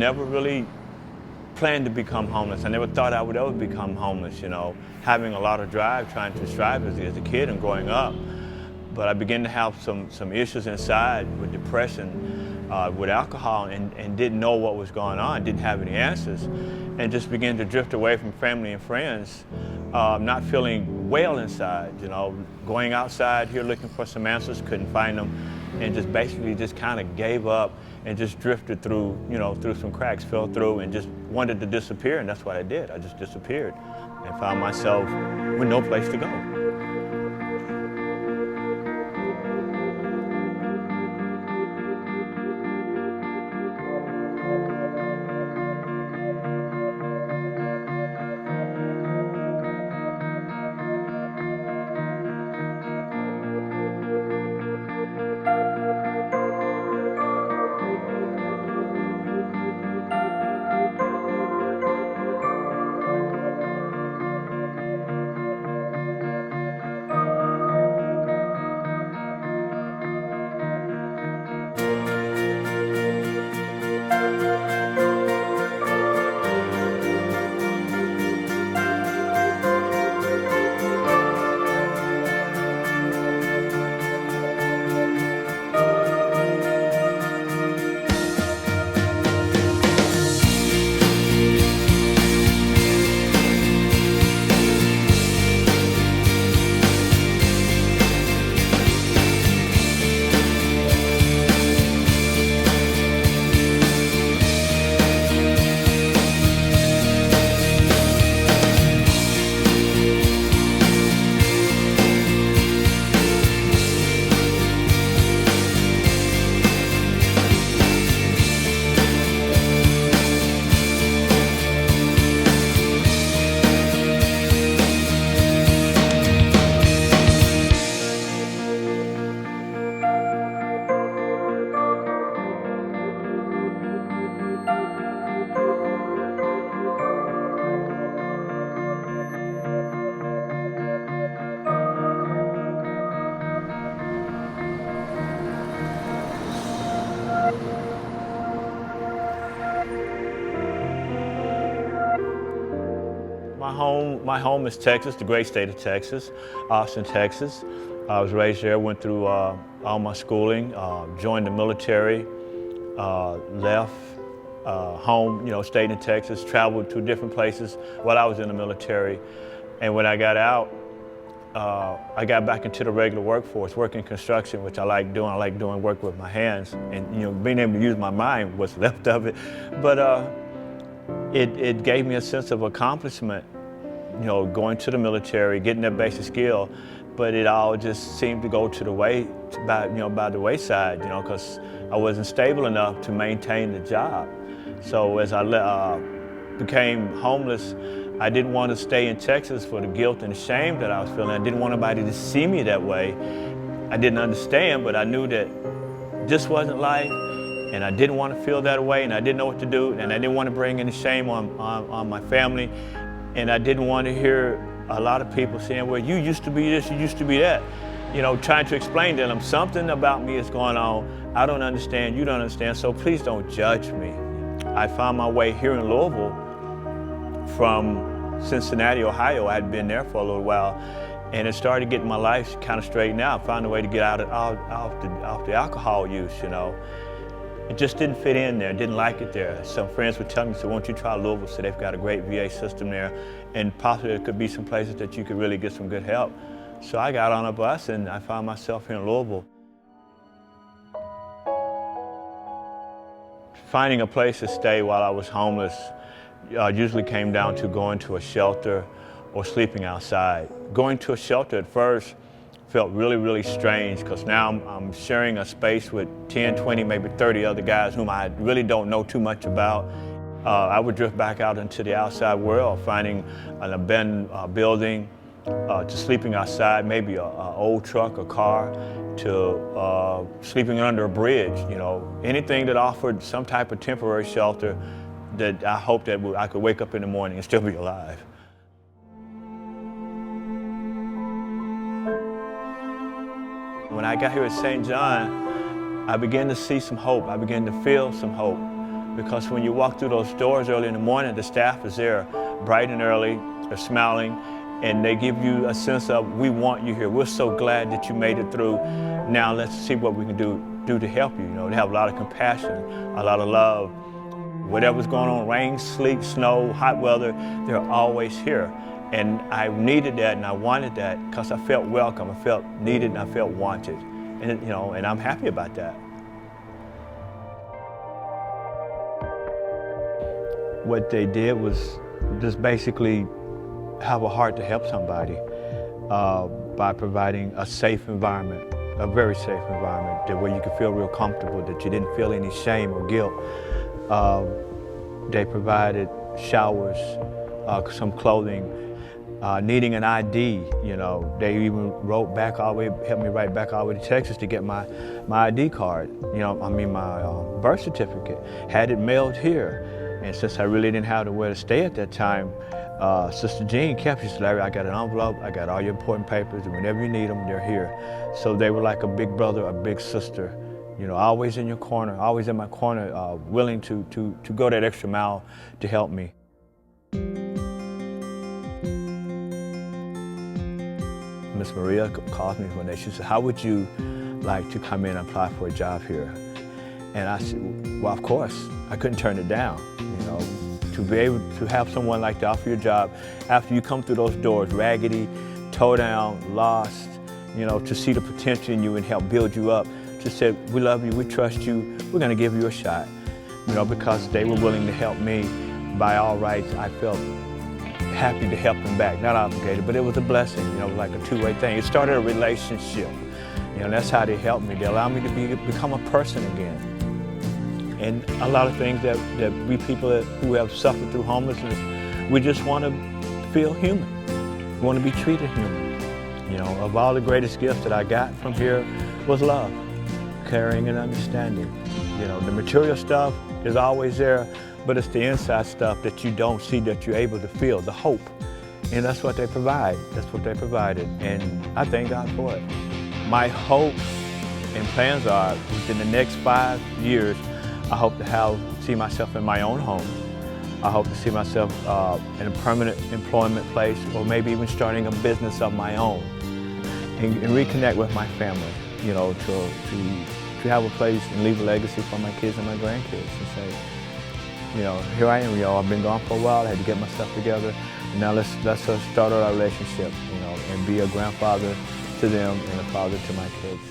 never really planned to become homeless. I never thought I would ever become homeless, you know, having a lot of drive, trying to strive as a kid and growing up. But I began to have some issues inside with depression, with alcohol, and didn't know what was going on, didn't have any answers, and just began to drift away from family and friends, not feeling well inside, you know, going outside here looking for some answers, couldn't find them, and just basically just kind of gave up and just drifted through, you know, through some cracks, fell through, and just wanted to disappear, and that's what I did. I just disappeared and found myself with no place to go. My home is Texas, the great state of Texas, Austin, Texas. I was raised there, went through all my schooling, joined the military, left home, you know, stayed in Texas, traveled to different places while I was in the military. And when I got out, I got back into the regular workforce, working construction, which I like doing. I like doing work with my hands, and you know, being able to use my mind, what's left of it. But it gave me a sense of accomplishment, you know, going to the military, getting that basic skill, but it all just seemed to go to the by the wayside, you know, because I wasn't stable enough to maintain the job. So as I became homeless, I didn't want to stay in Texas for the guilt and the shame that I was feeling. I didn't want anybody to see me that way. I didn't understand, but I knew that this wasn't life, and I didn't want to feel that way, and I didn't know what to do, and I didn't want to bring any shame on my family, and I didn't want to hear a lot of people saying, well, you used to be this, you used to be that. You know, trying to explain to them something about me is going on. I don't understand, you don't understand, so please don't judge me. I found my way here in Louisville from Cincinnati, Ohio. I had been there for a little while, and it started getting my life kind of straightened out. Found a way to get off the alcohol use, you know. It just didn't fit in there, didn't like it there. Some friends would tell me, so won't you try Louisville? So they've got a great VA system there, and possibly there could be some places that you could really get some good help. So I got on a bus and I found myself here in Louisville. Finding a place to stay while I was homeless usually came down to going to a shelter or sleeping outside. Going to a shelter at first felt really, really strange, because now I'm sharing a space with 10, 20, maybe 30 other guys whom I really don't know too much about. I would drift back out into the outside world, finding an abandoned building, to sleeping outside, maybe an old truck, a car, to sleeping under a bridge, you know. Anything that offered some type of temporary shelter that I hoped that I could wake up in the morning and still be alive. When I got here at St. John, I began to see some hope. I began to feel some hope. because when you walk through those doors early in the morning, the staff is there bright and early, they're smiling, and they give you a sense of, we want you here. We're so glad that you made it through. Now let's see what we can do to help you. You know, they have a lot of compassion, a lot of love. Whatever's going on, rain, sleet, snow, hot weather, they're always here. And I needed that and I wanted that because I felt welcome, I felt needed, and I felt wanted. And, you know, and I'm happy about that. What they did was just basically have a heart to help somebody by providing a safe environment, a very safe environment, that where you could feel real comfortable, that you didn't feel any shame or guilt. They provided showers, some clothing, needing an ID. You know, they even wrote back all the way, helped me write back all the way to Texas to get my ID card. You know, I mean my birth certificate. Had it mailed here. And since I really didn't have where to stay at that time, Sister Jean kept, she said, Larry, I got an envelope, I got all your important papers, and whenever you need them, they're here. So they were like a big brother, a big sister, you know, always in your corner, always in my corner, willing to go that extra mile to help me. Miss Maria called me one day, she said, how would you like to come in and apply for a job here? And I said, well, of course, I couldn't turn it down, you know. To be able to have someone like to offer you a job after you come through those doors, raggedy, toe down, lost, you know, to see the potential in you and help build you up, to say, we love you, we trust you, we're gonna give you a shot, you know, because they were willing to help me. By all rights, I felt happy to help them back, not obligated, but it was a blessing, you know, like a two-way thing. It started a relationship, you know, that's how they helped me. They allowed me to become a person again. And a lot of things that we people who have suffered through homelessness, we just want to feel human. We want to be treated human. You know, of all the greatest gifts that I got from here was love, caring and understanding. You know, the material stuff is always there, but it's the inside stuff that you don't see, that you're able to feel, the hope. And that's what they provide. That's what they provided. And I thank God for it. My hope and plans are within the next 5 years, I hope to see myself in my own home. I hope to see myself in a permanent employment place, or maybe even starting a business of my own, and reconnect with my family, you know, to have a place and leave a legacy for my kids and my grandkids, and say, you know, here I am, you know, I've been gone for a while, I had to get myself together, and now let's start our relationship, you know, and be a grandfather to them and a father to my kids.